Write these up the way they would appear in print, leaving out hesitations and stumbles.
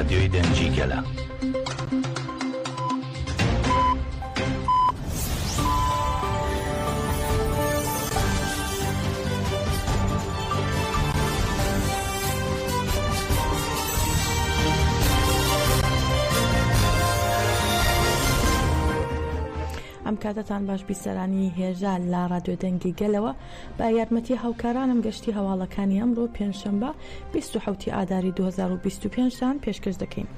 رادیۆی دەنگی گەلە. ئەم کاتتان باش بیسەرانی هێژە لە ڕادیۆ دەنگی گەلەوە بە یارمەتی هاوکارانم گەشتی هەواڵەکانی ئەمڕۆ پێنجشەمبە 27 ئاداری 2025تان پێشکەش دەکەین.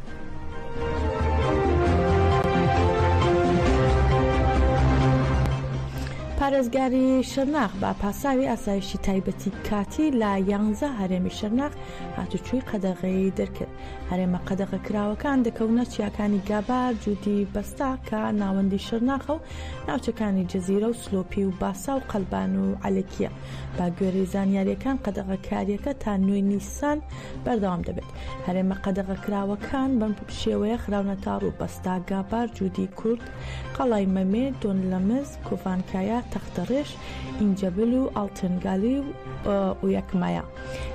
پارێزگاری شەرناخ بە پاساوی ئاسایشی تایبەتی کاتی لە 11 هەرێمی شەرناخ هاتوچووی قەدەغەی دەرکرد. هەرێمە قەدەغە کراوەکان دەکەونە چیاکانی گابار، جوودی بەستا کە ناوەندی شەرناخە و ناوچەکانی جەزیرە و سلۆپی و باسا و قەلبان و عەلەکیە. با گوێرەی زانیاریەکان قەدەغە کاریەکە تا 9 نیسان بەردەوام دەبێت. هەرێمە قەدەغە کراوەکان بەم شێوەیە خراونە تاڕ و بەستا، گابار، جوودی کورد، قەڵای مەمێ، دۆنلەمز، کۆڤانکایە، تەختەڕێش، ئینجەبل و ئاڵتنگالی و یەکمایە.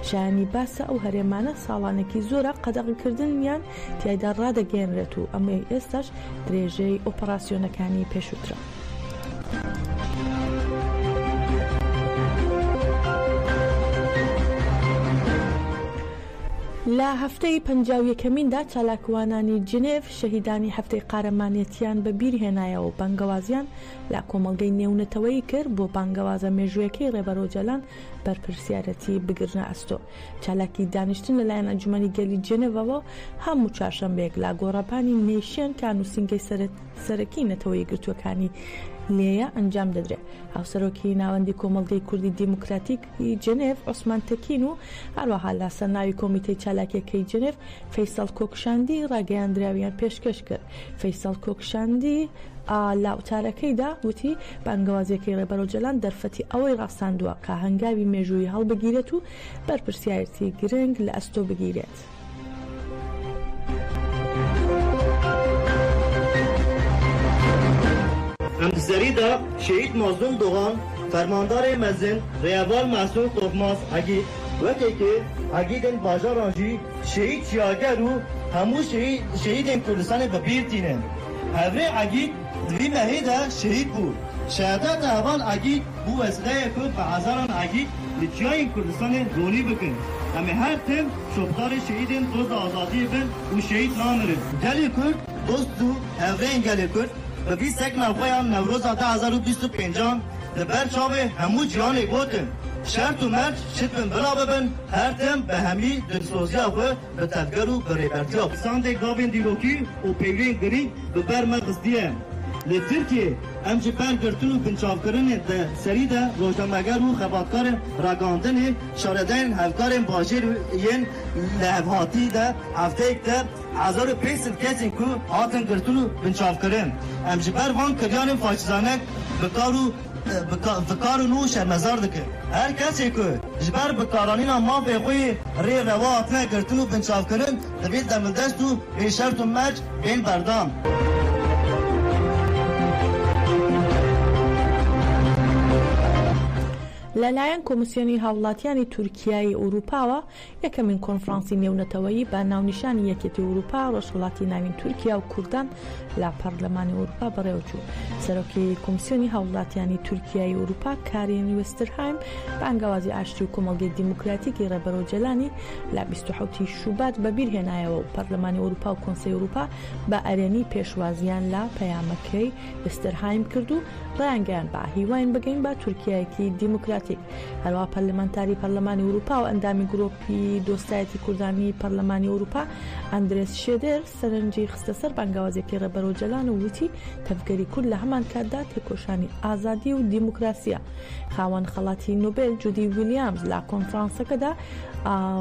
شایانی باسە ئەو هەرێمانە ساڵانێکی زۆرە قەدەغەکردنیان تیایدا ڕادەگەێنرێت و ئەمە ئێستاش درێژەی ئۆپەراسیۆنەکانی پێشووترە. لە هەفتەی 51میندا چالاکوانانی جنێڤ شەهیدانی هەفتەی قارەمانێتیان بە بیر هێنایەوە و بانگەوازیان لە کۆمەڵگەی نێونەتەوەی کرد بۆ بانگەوازە مێژوویەکەی ڕێبەرۆجەلان بەرپرسیارەتی بگرنە ئەستۆ. چالاکی دانیشتن لەلایەن ئەنجومەنی گەلی جنێڤەوە هەموو چوارشەمبەیەک لە گۆڕەپانی نێشین کە نووسینگەی سەرەکی نەتەوەی گرتوەکانی لێیە ئەنجام دەدرێت. هاوسەرۆکی ناوەندی کۆمەڵگەی کوردی دیموکراتیکی جنێڤ عوسمان تەکین و هەروەها لە سەرناوی کۆمیتەی چالاکیەکەی جنێڤ فەیسەڵ کۆکشاندی ڕاگەیاندراویان پێشکەش کرد. فەیسەڵ کۆکشاندی لە وتارەکەیدا وتی بانگەوازیەکەی ڕێبەرۆجەلان دەرفەتی ئەوەی ڕاستاندووە کە هەنگاوی مێژووی هەڵبگیرێت و بەرپرسیارەتی گرنگ لە ئەستۆ بگیرێت. ام سریدا شهید مازلوم دوغان فرماندار مزن ریوال محسود توفماس اگی وقتی که اگیدن باجارانجی شهید چیاگر و همو شهیدن کردستان ببیرتینه هفره اگید دوی مهیده شهید بود. شهادت اول اگید بو وسیله که به هزاران اگید لچیای کردستان رونی بکن. اما هر تم شبدار شهیدن دوست آزادی بن و شهید نامرد. گلی کرد دوستو هفره گلی کرد و 21 نوپایان نوروز 2025 لبر چاوه همو جیانه گوتن. شرط و مرد شدبن بلا ببن هر تم به همی دلسوزی آفه به تدگر و به ریبرتی آفه. سانده گابین دیلوکی و پیوین گری به بر مغزدیه. لی ترکیه امچه پر گرتون و پنچاف ده سری ده روشنمگر و خباتکار راگاندن شاردین هفکار باجر ین لحباتی ده هفته ایک ده 1500 کسین که هاتن گرتون و پنچاف کرن. امچه پر وان کریان فاچزانه بکار نو شرمزار دکه. هر کسی که جبر بکارانین ما به خوی ری روا آتنه گرتون و پنچاف کرن دوید دمدست و به شرط و مج بین بردام. لەلایەن کۆمسیۆنی هاوڵاتیانی تورکیای ئەوروپاوە یەکەمین کۆنفرانسی نێونەتەوەیی بە ناونیشانی یەکێتی ئەوروپا ڕۆژهەڵاتی ناوین تورکیا و کوردان لە پەرلەمانی ئەوروپا بەڕێوەچوو. سەرۆکی کۆمسیۆنی هاوڵاتیانی تورکیای ئەوروپا کارین وێسترهایم بانگەوازی ئاشتی و کۆمەڵگەی دیموکراتیکی ڕێبەرۆجەلانی لە 27 شوبات بەبیرهێنایەوە و پەرلەمانی ئەوروپا و کۆنسەی ئەوروپا بە ئەرێنی پێشوازیان لە پەیامەکەی وێسترهایم کرد و ڕایانگەیان بە هیواین بگەین بە تورکیایەکی دیموکراتیک. هەروە پەرلەمانتاری پەرلەمانی ئەوروپا و ئەندامی گرۆپی دۆستایەتی کوردانی پەرلەمانی ئەوروپا ئەندرێس شێدر سەرنجی خستە سەر بانگەوازیەکەی ڕێبەرۆجەلان و وتی تەفگەری کورد لە هەمان کاتدا تێکۆشانی ئازادی و دیموکراسیە. خاوەن خەڵاتی نۆبێل جودی ویلیامز لە کۆنفرانسەکەدا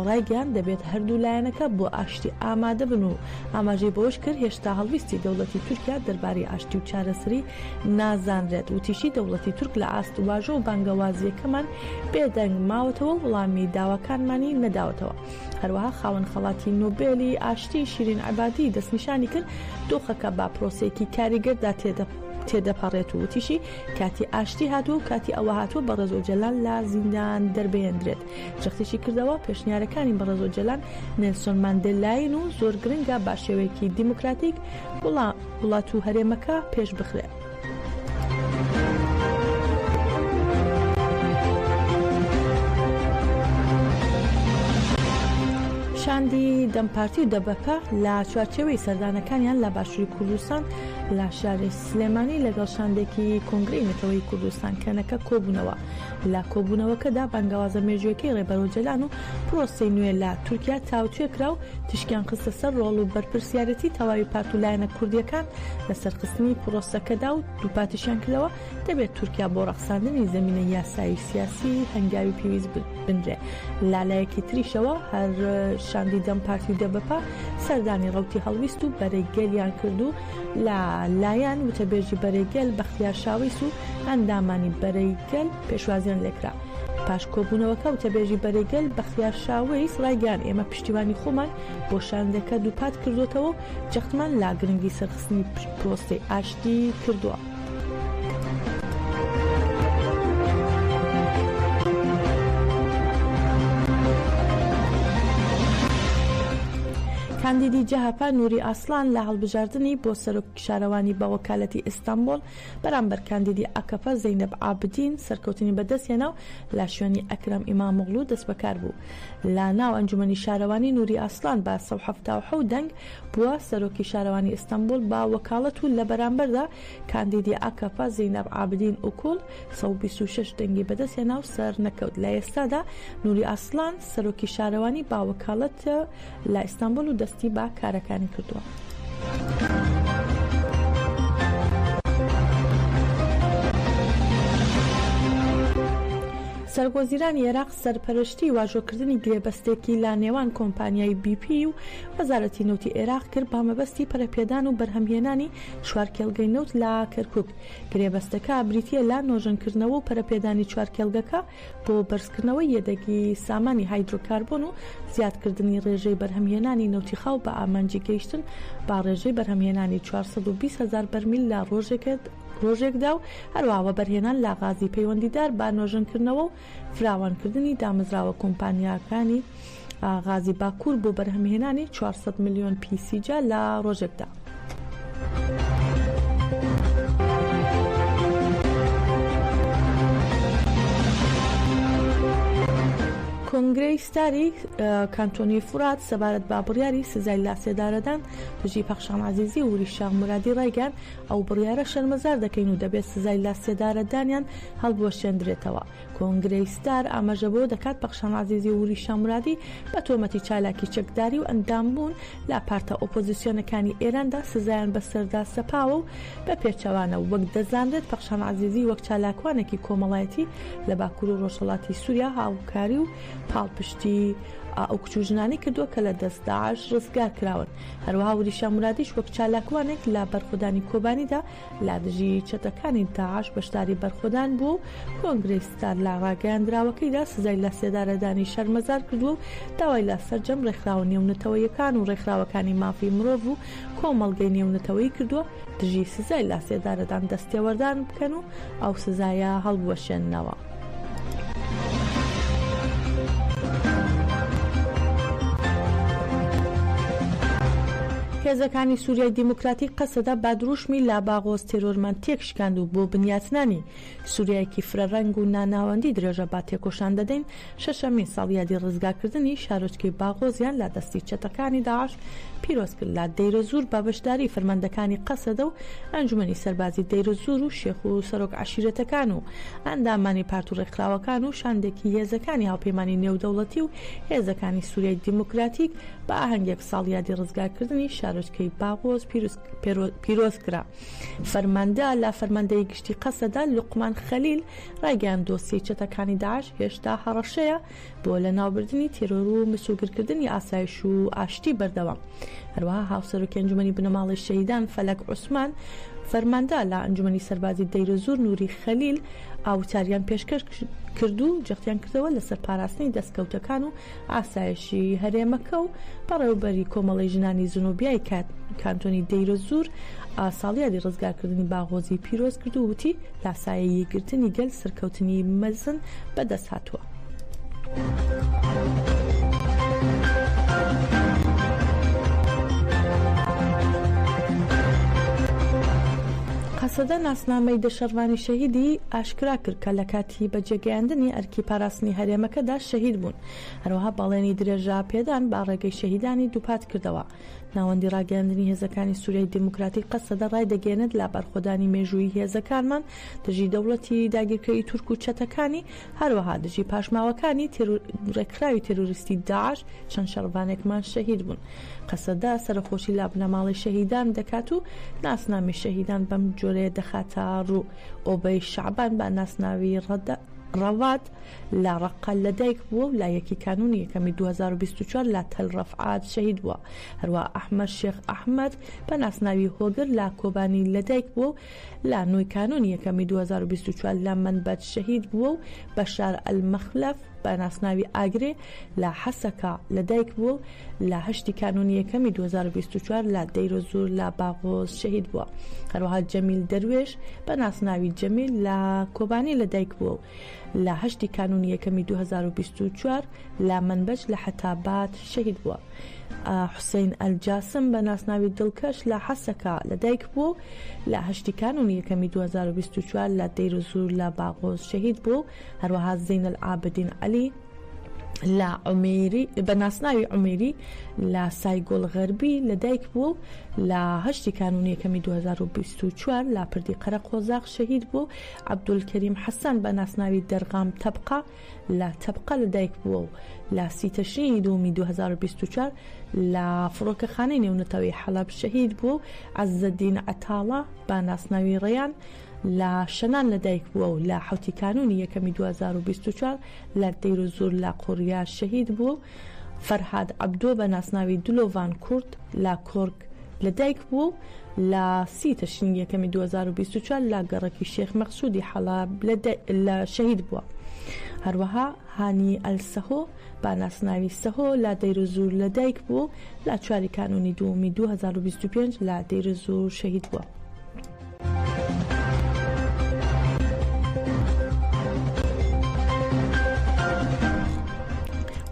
ڕایگەیان دەبێت هەردوو لایەنەکە بۆ ئاشتی ئامادە بن و ئاماژەی بەوەش کرد هێشتا هەڵویستی دەوڵەتی تورکیا دەربارەی ئاشتی و چارەسەری نازانرێت. وتیشی دەوڵەتی تورک لە ئاست واژە و بانگەوازیەکەمان بێدەنگ ماوەتەوە و وەڵامی داواکانمانی نەداوەتەوە. هەروەها خاوەن خەڵاتی نۆبێلی ئاشتی شیرین عەبادی دەستنیشانی کرد دۆخەکە با پرۆسەیەکی کاریگەردا تێدەپەڕێت و وتیشی کاتی ئاشتی هاتووە و کاتی ئەوە هاتووە بە ڕێزۆجەلان لە زیندان دەربێندرێت. جەختیشی کردەوە پێشنیارەکانی بە ڕێزۆجەلان نێلسۆن ماندێلایین و زۆر گرنگە با شێوەیەکی دیموکراتیک وڵات و هەرێمەکە پێش بخرێت. شاندی دەمپارتی و دەبەپە لە چوارچێوەی سەردانەکانیان لە باشووری کوردستان لە شاری سلێمانی لەگەڵ شاندێکی کۆنگرەی نەتەوەی کوردستان کەنەکە کۆبوونەوە. لە کۆبوونەوەکەدا بانگەوازە مێژوەکەی ڕێبەرۆجەلان و پرۆسەی نوێ لە تورکیا تاوتوێ کرا و تشکیان خستە سەر ڕۆڵ و بەرپرسیارەتی تەواوی پارت و لایەنە کوردیەکان لە سەرخستنی پرۆسەکەدا و دووپاتیشیان کردەوە دەبێت تورکیا بۆ ڕەخساندنی زەمینە یاسایی سیاسی هەنگاوی پێویست بنرێ. لالایەکی تریشەوە هەر شاندی دەمپارتی و دەبەپە سەردانی ڕەوتی هەڵویست و بەرەیگەلیان کردو لە لایەن وتەبێژی بەرەیگەل بەختیار شاویس و ئەندامانی بەرەیگەل پێشوازیان لێکرا. پاش کۆبوونەوەکە وتەبێژی بەرەیگەل بەختیار شاویس ڕایگەیان ئێمە پشتیوانی خۆمان بۆ شاندەکە دووپات کردوتەوە و جەختمان لا گرنگی سەرخستنی پرۆستەی ئاشتی کردووە. کاندیدی جەهەپا نوری ئاسڵان لە هەڵبژاردننی بۆ سەرۆکی شارەوانی بە وەکالەتی ئیستانبول بەرامبەر کاندیدی ئەکەپە زەینەب عابدین سەرکەوتنی بەدەستێنا و لە شوێنی ئەکرەم ئیمامۆغلو دەست بەکار بوو. لە ناو ئەنجومەنی شارەوانی نوری ئاسڵان بە 177 دەنگ بووە سەرۆکی شارەوانی ئیستانبول با وەکاڵەت و لە بەرامبەردا کاندیدی ئەکەپە زەینەب عابدین ئوکوڵ 126 دەنگی بەدەستێنا و سەر نەکەوت. لە ئێستادا نوری ئاسڵان سەرۆکی شارەوانی با وەکاڵەت لە ئیستانبول و دەستی بە کارەکانی کردووە. سەرگۆزیرانی عێراق سەرپەرشتی واژۆکردنی گرێبەستێکی لا نێوان کۆمپانیای BP و وەزارەتی نەوتی عێراق کرد بە مەبەستی پەرەپێدان و بەرهەمهێنانی چوارکێڵگەی نەوت لە کەرکووک. گرێبەستەکە بریتیە لا نۆژەنکردنەوە و پەرەپێدانی چوارکێڵگەکە بۆ بەرزکردنەوەی یەدەگی سامانی هایدرۆکاربۆن و زیادکردنی ڕێژەی بەرهەمهێنانی نەوتی خاو بە ئامانجی گەیشتن با ڕێژەی بەرهەمهێنانی 420,000 بەرمیل لە ڕۆژێکدا و هەروەها بەرهێنان لە غازی پەیوەندیدار با نۆژەنکردنەوە و فراوانکردنی دامەزراوە کۆمپانیاکانی غازی باکوور بۆ بەرهەمهێنانی 400 ملیۆن پیسیجا لە ڕۆژێکدا. کۆنگرەی ستاری کانتۆنی فورات سەبارەت با بڕیاری سزای لاسێدارەدان دژی پەخشان عەزیزی و وریشاغ مرادی ڕایگەیاند ئەو بڕیارە شەرمەزار دەکەین و دەبێت سزای لاسێدارەدانیان هەڵبوەشێندرێتەوە. کۆنگرەی ستار ئاماژە بۆ دەکات پەخشان عەزیزی و وریشاغ مرادی بە تۆمەتی چالاکی چەکداری و ئەندامبوون لە پارتە ئۆپۆزیسیۆنەکانی ئێراندا سزایان بەسەردا سەپاوە و بە پێچەوانە وەک دەزانرێت پەخشان عەزیزی وەک چالاکوانێکی کۆمەڵایەتی لە باکوور و ڕۆژهەڵاتی سووریا هاوکاری و پاڵپشتی ئەو کچوژنانی کردووە کە لە دەست داعش ڕزگار کراون. هەروەها وریشاغ مرادیش وەک چالاکوانێک لە بەرخۆدانی کۆبانیدا لە دژی چەتەکانی داعش بەشداری بەرخۆدان بوو. کۆنگرەی ستار لە ڕاگەیاندراوەکەیدا سزای لاسێدارەدانی شەرمەزار کردووە و داوای لە سەرجەم ڕێکخراوە نێونەتەوەیەکان و ڕێکخراوەکانی مافی مرۆڤ و کۆمەڵگەی نێونەتەوەی کردووە دژی سزای لاسێدارەدان دەستێوەردان بکەن و ئەو سزایە هەڵبوەشێننەوە. هێزەکانی سووریای دیموکراتیک قەسەدا بادروشمی لا باغۆز تێرۆرمان تێکشکاند و بۆ بنیاتنانی سووریایەکی فرەڕەنگ و ناناوەندی درێژە با تێکۆشان دەدەین. شەشەمین ساڵیادی ڕزگارکردنی شارۆچکەی باغۆزیان لە دەستی چەتەکانی داعش پیرۆز کرد. لە دەیرە زوور با بەشداری فەرماندەکانی قەسەدە و ئەنجومەنی سەربازی دەیرە زوور و شێخ و سەرۆک عەشیرەتەکان و ئەندامانی پارت و ڕێکخراوەکان و شاندێکی هێزەکانی هاوپەیمانی نێودەوڵەتی و هێزەکانی سووریای دیموکراتیک بە ئاهەنگێک ساڵیادی ڕزگارکردنی شارۆچکەی باغۆز پیرۆز کرا. فەرماندە لە فەرماندەی گشتی قەسەدا لوقمان خەلیل ڕایگەیاند دۆسیەی چەتەکانی داعش هێشتا هەڕەشەیە بۆ لە ناوبردنی تێرۆر و مسوگرکردنی ئاسایش و ئاشتی بەردەوام. هەروەها هاوسەرۆکی ئەنجومەنی بنەماڵی شەهیدان فەلەک عوسمان فەرماندا لە ئەنجومەنی سەربازی دەیرەزور نووری خەلیل ئاوتاریان پێشکەش کرد و جەختیان کردەوە لەسەر پاراستنی دەستکەوتەکان و ئاسایشی هەرێمەکە و بەڕێوەبەری کۆمەڵی ژنانی زنوبیای کانتۆنی دەیرەزور ساڵیادی ڕزگارکردنی باغۆزی پیرۆز کرد و وتی لاسایەیەگرتنی گەل سەرکەوتنی مەزن بەدەست هاتووە. قەسەدە ناسنامەی دەشەڕوانی شەهیدی ئاشکرا کرد کە لە کاتی بەجێگەیاندنی ئەرکی پاراستنی هەرێمەکەدا شەهید بوون. هەروەها باڵێنی درێژا پێدان با ڕێگەی شەهیدانی دووپات کردەوە. ناوەندی ڕاگەاندنی هێزەکانی سووریای دموکراتی قەسەدە ڕای دەگەێنێت لە بەرخۆدانی مێژووی هێزەکانمان دژی دەوڵەتی داگیرکەوی تورک و چەتەکانی هەروەها دژی پاشماوەکانی ڕێکخراوی تێروریستی داعش چەند شەڕوانێکمان شەهید بوون. قەسەدە سەرخۆشی لا بنەماڵی شەهیدان دەکات و ناسنامی شەهیدان بەم جۆرەیە دەخاتە ڕوو. ئۆبەی شەعبان بە ناسناوی ڕەوات لە ڕەقە لەدایک بووە و لا یەکی کانونی یەکەمی 2024 لە تەل ڕەفعات شەهید بووە. هەروە ئەحمەد شێخ ئەحمەد بە ناسناوی هۆگر لە کۆبانی لەدایک بووە و لە نوێی کانونی یەکەمی 2024 لە منبەت شەهید بووە و بەشار ئەلمەخلەف بە ناسناوی ئاگرێ لە حەسەکە لەدایک بووە و لە هەشتی کانونی یەکەمی 2024 لە دەیرەزور لە باغۆز شەهید بووە. هەروەها جەمیل دەروێش بە ناسناوی جەمیل لە کۆبانی لەدایک بووە و لە هەشتی کانونی یەکەمی 2024 لە منبەج لە حەتابات شەهید بووە. حوسین ئەلجاسم بە ناسناوی دڵکەش لە حەسەکە لەدایک بوو لە هەشتی کانونی یەکەمی 2024 لە دەیرەزور لە باغۆز شەهید بوو. هەروەها زینەل عابدین عەلی لە عومێری بە ناسناوی عومێری لە سایگۆڵ غەربی لەدایک بوو لە هەشتی کانونی یەکەمی 2024 لە پردی قەرە قۆزاق شەهید بوو. عەبدولکەریم حەسەن بە ناسناوی دەرغام تەبقە لە تەبقە لەدایک بووە و لە سیتەشینی دومی 2024 لە فڕۆکەخانەی نێونەتەوەی حەلەب شەهید بوو. عەزەدین عەتاڵە بە ناسناوی ڕێیان لە شەنان لەدایک بووە و لە حوتی کانونی یەکەمی 2024 لە دەیرەزور لە قۆریا شەهید بوو. فەرهاد عەبدۆ بە ناسناوی دلۆڤان کورد لە کۆرگ لەدایک بوو لە سی تەشرینی یەکەمی 2024 لە گەڕەکی شێخ مەقسوودی حەلەب لە شەهید بووە. هەروەها هانی ئەلسەهۆ با ناسناوی سەهۆ لە دەیرەزور لەدایک بوو لە چواری کانونی دومی 2025 لە دەیرەزور شەهید بووە.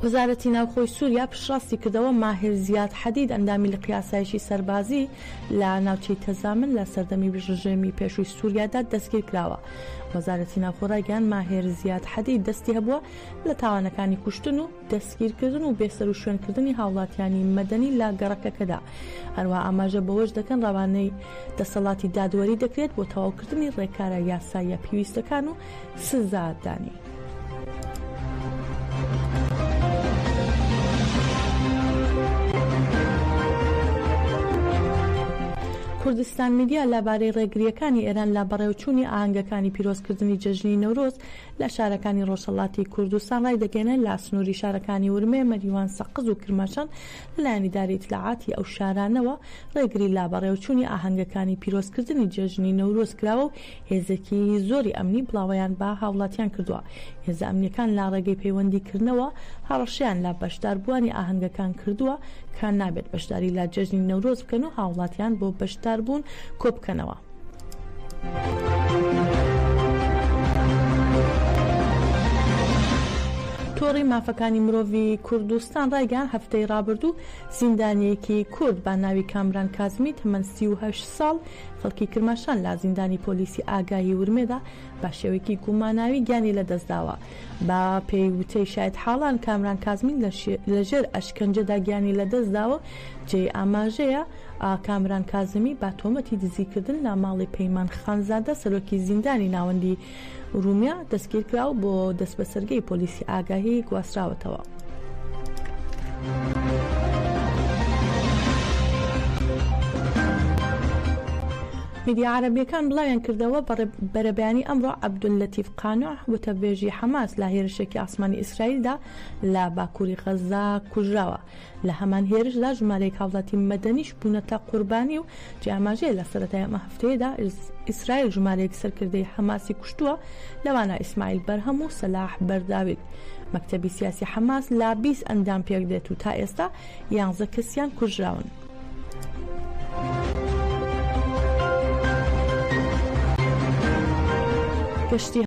وەزارەتی ناوخۆی سووریا پشتڕاستی کردەوە ماهر زیاد حەدید ئەندامی لە قیاسایشی سەربازی لە ناوچەی تەزامن لە سەردەمی ڕژێمی پێشووی سووریادا دەستگیر کراوە. وەزارەتی ناوخۆ ڕایگەیان ماهر زیاد حەدید دەستی هەبووە لە تاوانەکانی کوشتن و دەستگیرکردن و بێسەر و شوێنکردنی هاوڵاتیانی مەدەنی لە گەڕەکەکەدا. هەروە ئاماژە بەوەش دەکەن ڕەوانەی دەسەڵاتی دادوەری دەکرێت بۆ تەواوکردنی ڕێکارە یاساییە پێویستەکان و سزادانی. کوردستان میدیا لەبارەی ڕێگریەکانی ئێران لە بەڕێوەچوونی ئاهەنگەکانی پیرۆزکردنی جەژنی نەورۆز لە شارەکانی ڕۆژهەڵاتی کوردستان ڕای دەگەێنێت لە سنووری شارەکانی ورمێ، مەریوان، سەقز و کرماشان لەلایەن ئیدارەی ئیتلاعاتی ئەو شارانەوە ڕێگری لە بەڕێوەچوونی ئاهەنگەکانی پیرۆزکردنی جەژنی نەورۆز کراوە و هێزێکی زۆری ئەمنی بڵاویان بە هاوڵاتیان کردووە. هێزە ئەمنیەکان لە ڕێگەی پەیوەندیکردنەوە هەڕەشیان لە بەشداربووانی ئاهەنگەکان کردووە کە نابێت بەشداری لە جەژنی نەورۆز بکەن و هاوڵاتیان بۆ بەشداربوون کۆبکەنەوە. تۆڕی مافەکانی مرۆڤی کوردستان ڕایگەیان هەفتەی ڕابردوو زیندانیەکی کورد بە ناوی کامران کازمی تەمەن 38 ساڵ خەڵکی کرماشان لە زیندانی پۆلیسی ئاگایی ورمێدا بە شێوەیەکی گوماناوی گیانی لەدەستداوە. بە پێیوتەی شایەت حاڵان کامران کازمی لەژێر ئەشکەنجەدا گیانی لەدەستداوە. جێ ئاماژەیە کامران کازمی با تۆمەتی دزیکردن لە ماڵی پەیمان خانزادە سەرۆکی زیندانی ناوەندی ڕومیا دەستگیر کراو بۆ دەست بەسەرگەی پۆلیسی ئاگاهی گواستراوەتەوە. میدیا عربیەکان بڵاویان کردەوە بەرەبیانی ئەمڕۆ عەبدولەتیف قانوع وتەبێژی حەماس لە هێرشێکی ئاسمانی ئیسرائیلدا لە باکووری غەزا کوژراوە. لە هەمان هێرشدا ژمارەیەک هاوڵاتی مەدەنیش بوونەتە قوربانی و جیاماژەیە لە سەرەتای ئەمە هەفتەیەدا ئیسرائیل ژمارەیەک سەرکردەی حەماسی کوشتووە، لەوانە ئیسماعیل بەرهەم و سەلاح بەرداویت. مەکتەبی سیاسی حەماس لا 20 ئەندام پێک دێت و تا ئێستا 11 کەسیان کوژراون. گەشتی